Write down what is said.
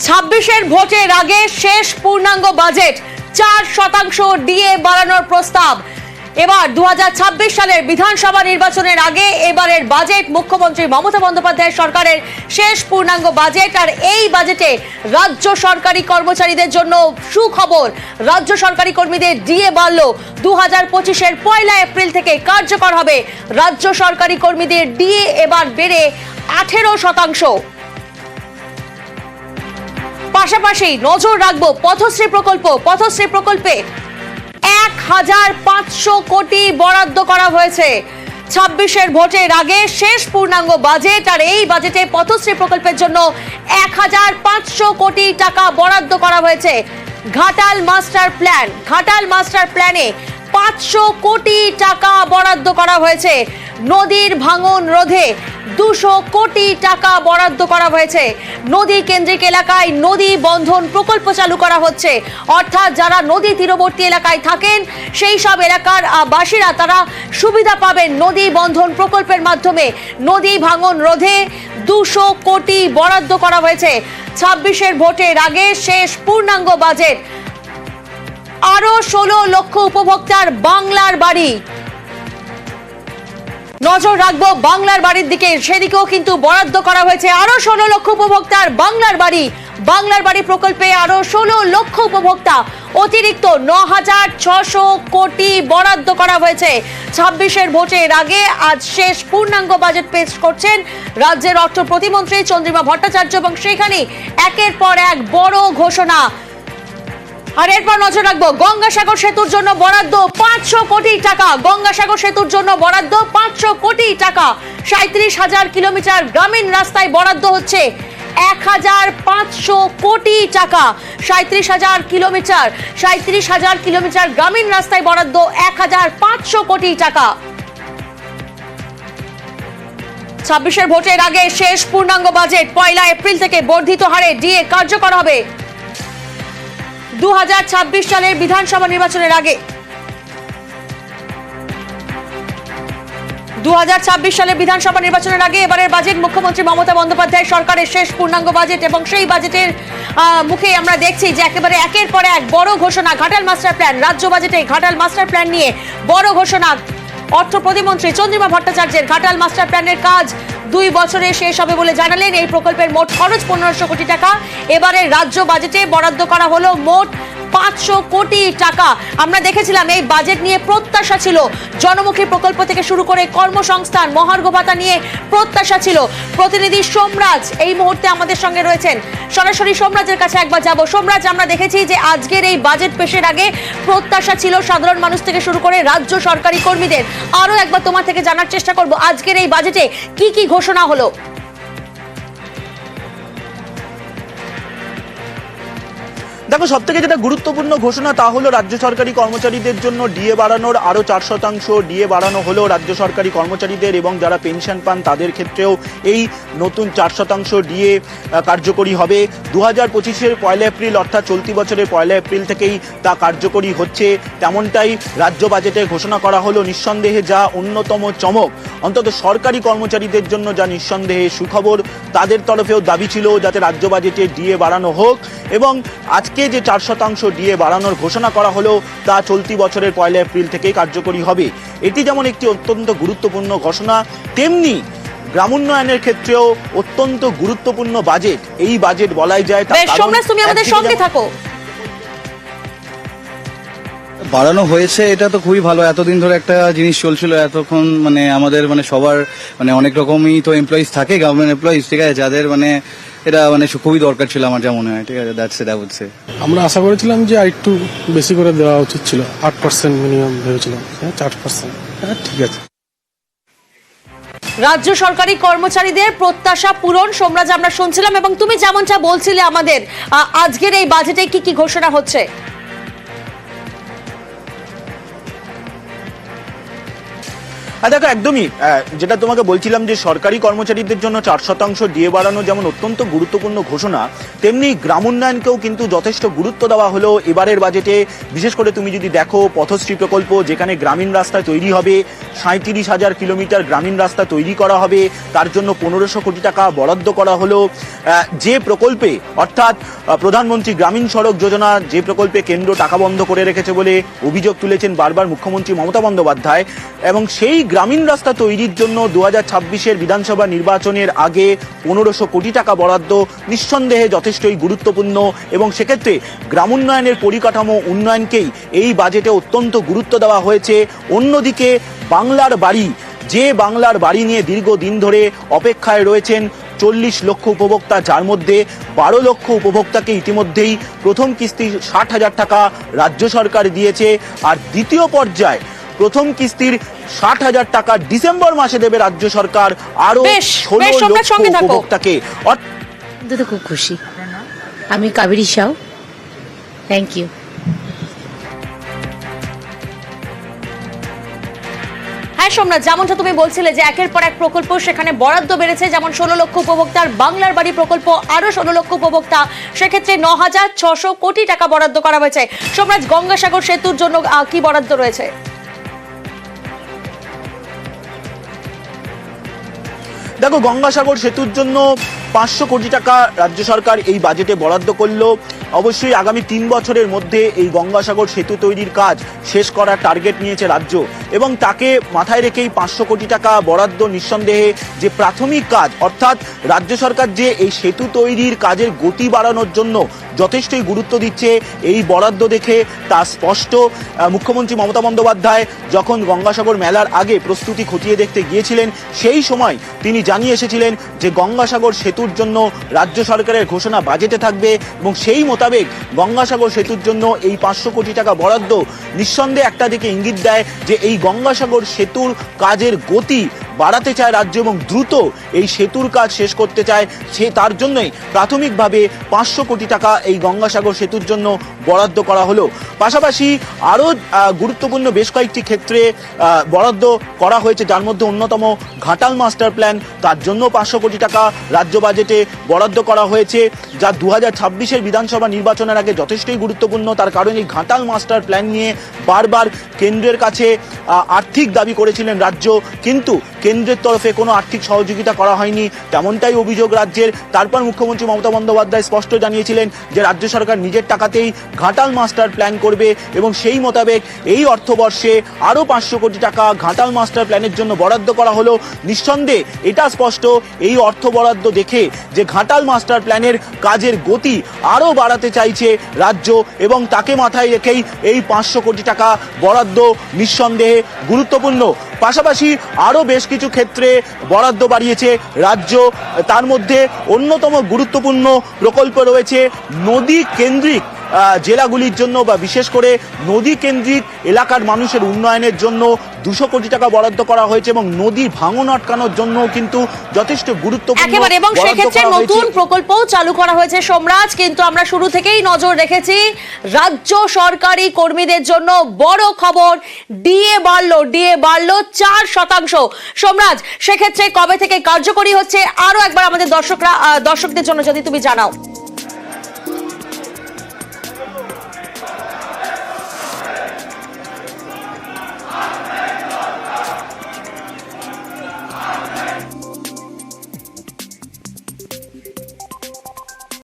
26-এর ভোটের আগে শেষ পূর্ণাঙ্গ বাজেট 4% ডিএ বাড়ানোর প্রস্তাব। এবার 2026 সালের বিধানসভা নির্বাচনের আগে এবারের বাজেট মুখ্যমন্ত্রী মমতা বন্দ্যোপাধ্যায়ের সরকারের শেষ পূর্ণাঙ্গ বাজেট। আর এই বাজেটে রাজ্য সরকারি কর্মচারীদের জন্য সুখবর, রাজ্য সরকারি কর্মীদের ডিএ বাড়ল। 2025-এর 1 এপ্রিল থেকে কার্যকর হবে। রাজ্য সরকারি কর্মীদের ডিএ এবার বেড়ে 18%। পাশাপাশি নজর রাখবো পথশ্রী প্রকল্পে 1500 কোটি বরাদ্দ করা হয়েছে। 26-এর ভোটের আগে শেষ পূর্ণাঙ্গ বাজেট, আর এই বাজেটে পথশ্রী প্রকল্পের জন্য 1500 কোটি টাকা বরাদ্দ করা হয়েছে। ঘাটাল মাস্টার প্ল্যানে 500 কোটি টাকা বরাদ্দ করা হয়েছে। নদীর ভাঙন রোধে 200 কোটি টাকা বরাদ্দ করা হয়েছে। নদী কেন্দ্রিক এলাকায় নদী বন্ধন প্রকল্প চালু করা হচ্ছে, অর্থাৎ যারা নদী তীরবর্তী এলাকায় থাকেন সেই সব এলাকার বাসীরা তারা সুবিধা পাবেন নদী বন্ধন প্রকল্পের মাধ্যমে। নদী ভাঙন রোধে 200 কোটি বরাদ্দ করা হয়েছে। 26-এর ভোটের আগে শেষ পূর্ণাঙ্গ বাজেট। আরো 16 লক্ষ উপভোক্তার বাংলার বাড়ি। নজর রাখবো বাংলার বাড়ির দিকে, সেদিকেও কিন্তু বরাদ্দ করা হয়েছে। আরো 16 লক্ষ উপভোক্তার বাংলার বাড়ি প্রকল্পে আরো 16 লক্ষ উপভোক্তা, অতিরিক্ত 9600 কোটি বরাদ্দ করা হয়েছে। 26-এর ভোটের আগে আজ শেষ পূর্ণাঙ্গ বাজেট পেশ করছেন রাজ্যের অর্থ প্রতিমন্ত্রী চন্দ্রিমা ভট্টাচার্য, এবং সেখানে একের পর এক বড় ঘোষণা। আর এরপর নজর রাখবো গঙ্গাসাগর সেতুর জন্য বরাদ্দ 500 কোটি টাকা। গঙ্গাসাগর সেতুর জন্য বরাদ্দ 500 কোটি টাকা। 37,000 কিলোমিটার গ্রামীণ রাস্তায় বরাদ্দ হচ্ছে 1500 কোটি টাকা। 37,000 কিলোমিটার গ্রামীণ রাস্তায় বরাদ্দ 1500 কোটি টাকা। 26-এর ভোটের আগে শেষ পূর্ণাঙ্গ বাজেট। 1 এপ্রিল থেকে বর্ধিত হারে ডিএ কার্যকর হবে। 2026 সালের বিধানসভা নির্বাচনের আগে 2026 সালের বিধানসভা নির্বাচনের আগে এবারের বাজেট মুখ্যমন্ত্রী মমতা বন্দ্যোপাধ্যায় সরকারের শেষ পূর্ণাঙ্গ বাজেট, এবং সেই বাজেটের মুখে আমরা দেখছি যে একেবারে একের পর এক বড় ঘোষণা। ঘাটাল মাস্টার প্ল্যান, রাজ্য বাজেটে ঘাটাল মাস্টার প্ল্যান নিয়ে বড় ঘোষণা অর্থ প্রতিমন্ত্রী চন্দ্রিমা ভট্টাচার্যের। ঘাটাল মাস্টার প্ল্যানের কাজ 2 বছরে শেষ হবে বলে জানালেন। এই প্রকল্পের মোট খরচ 1500 কোটি টাকা। এবারে রাজ্য বাজেটে বরাদ্দ করা হলো মোট 500 কোটি টাকা। আমরা দেখেছিলাম এই বাজেট নিয়ে প্রত্যাশা ছিল, জনমুখী প্রকল্প থেকে শুরু করে কর্মসংস্থান, মহার্ঘ ভাতা নিয়ে প্রত্যাশা ছিল। প্রতিনিধি সোমরাজ এই মুহূর্তে আমাদের সঙ্গে রয়েছেন, সরাসরি সোমরাজের কাছে একবার যাব। সোমরাজ, আমরা দেখেছি যে আজকের এই বাজেট পেশের আগে প্রত্যাশা ছিল সাধারণ মানুষ থেকে শুরু করে রাজ্য সরকারি কর্মীদের। আরো একবার তোমার থেকে জানার চেষ্টা করব আজকের এই বাজেটে কি কি ঘোষণা হলো। দেখো, সব থেকে যেটা গুরুত্বপূর্ণ ঘোষণা তা হলো রাজ্য সরকারি কর্মচারীদের জন্য ডিএ বাড়ানোর আরও 4% ডিএ বাড়ানো হলো রাজ্য সরকারি কর্মচারীদের, এবং যারা পেনশন পান তাদের ক্ষেত্রেও এই নতুন 4% ডিএ কার্যকরী হবে। 2025-এর 1 এপ্রিল অর্থাৎ চলতি বছরের 1 এপ্রিল থেকেই তা কার্যকরী হচ্ছে, তেমনটাই রাজ্য বাজেটে ঘোষণা করা হলো। নিঃসন্দেহে যা অন্যতম চমক, অন্তত সরকারি কর্মচারীদের জন্য যা নিঃসন্দেহে সুখবর, তাদের তরফেও দাবি ছিল যাতে রাজ্য বাজেটে ডিএ বাড়ানো হোক, এবং আজকে যে 4% ডিএ বাড়ানোর ঘোষণা করা হলো তা চলতি বছরের 1 এপ্রিল থেকেই কার্যকরী হবে। এটি যেমন একটি অত্যন্ত গুরুত্বপূর্ণ ঘোষণা, তেমনি গ্রামোন্নয়নের ক্ষেত্রেও অত্যন্ত গুরুত্বপূর্ণ বাজেট। এই বাজেট বলাই যায় তুমি আমাদের সঙ্গে থাকো। বাড়ানো হয়েছে, এটা তো খুবই ভালো। এতদিন ধরে একটা জিনিস চলছিল, এতক্ষণ মানে আমাদের মানে সবার মানে অনেক রকমই তো এমপ্লয়িজ থাকে, গভর্নমেন্ট এমপ্লয়িজ, ঠিক আছে, যাদের মানে এটা মানে খুবই দরকার ছিল আমার যা মনে হয়, ঠিক আছে। That's it, I would say. আমরা আশা করেছিলাম যে একটু বেশি করে দেওয়া উচিত ছিল, 8% মিনিমাম ভেবেছিলাম, 4%। হ্যাঁ, ঠিক আছে। রাজ্য সরকারি কর্মচারীদের প্রত্যাশা পূরণ, সোমরাজ আমরা শুনছিলাম, এবং তুমি যেমনটা বলছিলে আমাদের আজকের এই বাজেটে কি কি ঘোষণা হচ্ছে। দেখো একদমই যেটা তোমাকে বলছিলাম যে সরকারি কর্মচারীদের জন্য 4% ডিএ বাড়ানো যেমন অত্যন্ত গুরুত্বপূর্ণ ঘোষণা, তেমনি গ্রাম উন্নয়নকেও কিন্তু যথেষ্ট গুরুত্ব দেওয়া হলো এবারের বাজেটে। বিশেষ করে তুমি যদি দেখো পথশ্রী প্রকল্প, যেখানে গ্রামীণ রাস্তা তৈরি হবে, 37,000 কিলোমিটার গ্রামীণ রাস্তা তৈরি করা হবে, তার জন্য 1500 কোটি টাকা বরাদ্দ করা হলো। যে প্রকল্পে অর্থাৎ প্রধানমন্ত্রী গ্রামীণ সড়ক যোজনা, যে প্রকল্পে কেন্দ্র টাকা বন্ধ করে রেখেছে বলে অভিযোগ তুলেছেন বারবার মুখ্যমন্ত্রী মমতা বন্দ্যোপাধ্যায়, এবং সেই গ্রামীণ রাস্তা তৈরির জন্য 2026-এর বিধানসভা নির্বাচনের আগে 1500 কোটি টাকা বরাদ্দ নিঃসন্দেহে যথেষ্টই গুরুত্বপূর্ণ, এবং সেক্ষেত্রে গ্রামোন্নয়নের পরিকাঠামো উন্নয়নকেই এই বাজেটে অত্যন্ত গুরুত্ব দেওয়া হয়েছে। অন্যদিকে বাংলার বাড়ি, যে বাংলার বাড়ি নিয়ে দীর্ঘদিন ধরে অপেক্ষায় রয়েছেন 40 লক্ষ উপভোক্তা, যার মধ্যে 12 লক্ষ উপভোক্তাকে ইতিমধ্যেই প্রথম কিস্তি 60,000 টাকা রাজ্য সরকার দিয়েছে, আর দ্বিতীয় পর্যায়ে প্রথম কিস্তির 60,000 টাকা ডিসেম্বর মাসে দেবে রাজ্য সরকার আরো 16 লক্ষ উপভোক্তাকে। তো খুব খুশি। আমি কাবেরী সাউ, থ্যাংক ইউ। হ্যাঁ সোমনাথ, যেমনটা তুমি বলছিলে যে একের পর এক প্রকল্প সেখানে বরাদ্দ বেড়েছে, যেমন 16 লক্ষ উপভোক্তার বাংলার বাড়ি প্রকল্প, আরো 16 লক্ষ উপভোক্তা, সেক্ষেত্রে 9,600 কোটি টাকা বরাদ্দ করা হয়েছে। সোমনাথ, গঙ্গাসাগর সেতুর জন্য কি বরাদ্দ রয়েছে? দেখো, গঙ্গাসাগর সেতুর জন্য 500 কোটি টাকা রাজ্য সরকার এই বাজেটে বরাদ্দ করলো। অবশ্যই আগামী 3 বছরের মধ্যে এই গঙ্গাসাগর সেতু তৈরির কাজ শেষ করার টার্গেট নিয়েছে রাজ্য, এবং তাকে মাথায় রেখেই 500 কোটি টাকা বরাদ্দ নিঃসন্দেহে যে প্রাথমিক কাজ, অর্থাৎ রাজ্য সরকার যে এই সেতু তৈরির কাজের গতি বাড়ানোর জন্য যথেষ্টই গুরুত্ব দিচ্ছে, এই বরাদ্দ দেখে তা স্পষ্ট। মুখ্যমন্ত্রী মমতা বন্দ্যোপাধ্যায় যখন গঙ্গাসাগর মেলার আগে প্রস্তুতি খতিয়ে দেখতে গিয়েছিলেন, সেই সময় তিনি জানিয়ে এসেছিলেন যে গঙ্গাসাগর সেতুর জন্য রাজ্য সরকারের ঘোষণা বাজেটে থাকবে, এবং সেই মোতাবেক গঙ্গাসাগর সেতুর জন্য এই 500 কোটি টাকা বরাদ্দ নিঃসন্দেহে একটা দিকে ইঙ্গিত দেয় যে এই গঙ্গাসাগর সেতুর কাজের গতি বাড়াতে চায় রাজ্য, এবং দ্রুত এই সেতুর কাজ শেষ করতে চায়। তার জন্যই প্রাথমিকভাবে 500 কোটি টাকা এই গঙ্গাসাগর সেতুর জন্য বরাদ্দ করা হলো। পাশাপাশি আরও গুরুত্বপূর্ণ বেশ কয়েকটি ক্ষেত্রে বরাদ্দ করা হয়েছে, যার মধ্যে অন্যতম ঘাটাল মাস্টার প্ল্যান, তার জন্য 500 কোটি টাকা রাজ্য বাজেটে বরাদ্দ করা হয়েছে, যা 2026-এর বিধানসভা নির্বাচনের আগে যথেষ্টই গুরুত্বপূর্ণ। তার কারণ এই ঘাটাল মাস্টার প্ল্যান নিয়ে বারবার কেন্দ্রের কাছে আর্থিক দাবি করেছিলেন রাজ্য, কিন্তু কেন্দ্রের তরফে কোনো আর্থিক সহযোগিতা করা হয়নি, তেমনটাই অভিযোগ রাজ্যের। তারপর মুখ্যমন্ত্রী মমতা বন্দ্যোপাধ্যায় স্পষ্ট জানিয়েছিলেন যে রাজ্য সরকার নিজের টাকাতেই ঘাটাল মাস্টার প্ল্যান করবে, এবং সেই মোতাবেক এই অর্থবর্ষে আরও 500 কোটি টাকা ঘাটাল মাস্টার প্ল্যানের জন্য বরাদ্দ করা হলো। নিঃসন্দেহে এটা স্পষ্ট এই অর্থ বরাদ্দ দেখে যে ঘাটাল মাস্টার প্ল্যানের কাজের গতি আরও বাড়াতে চাইছে রাজ্য, এবং তাকে মাথায় রেখেই এই 500 কোটি টাকা বরাদ্দ নিঃসন্দেহে গুরুত্বপূর্ণ। পাশাপাশি আরও বেশ কিছু ক্ষেত্রে বরাদ্দ বাড়িয়েছে রাজ্য, তার মধ্যে অন্যতম গুরুত্বপূর্ণ প্রকল্প রয়েছে নদী কেন্দ্রিক জেলাগুলির জন্য, বা বিশেষ করে নদী কেন্দ্রিক এলাকার মানুষের উন্নয়নের জন্য 200 কোটি টাকা বরাদ্দ করা হয়েছে, এবং নদী ভাঙন আটকানোর জন্য কিন্তু যথেষ্ট গুরুত্বপূর্ণ একেবারে, এবং সেক্ষেত্রে নতুন প্রকল্প চালু করা হয়েছে সোমরাজ। কিন্তু আমরা শুরু থেকেই নজর রেখেছি রাজ্য সরকারি কর্মীদের জন্য বড় খবর, ডিএ বাড়লো 4%। সোমরাজ, সেক্ষেত্রে কবে থেকে কার্যকরী হচ্ছে আরো একবার আমাদের দর্শকদের জন্য যদি তুমি জানাও।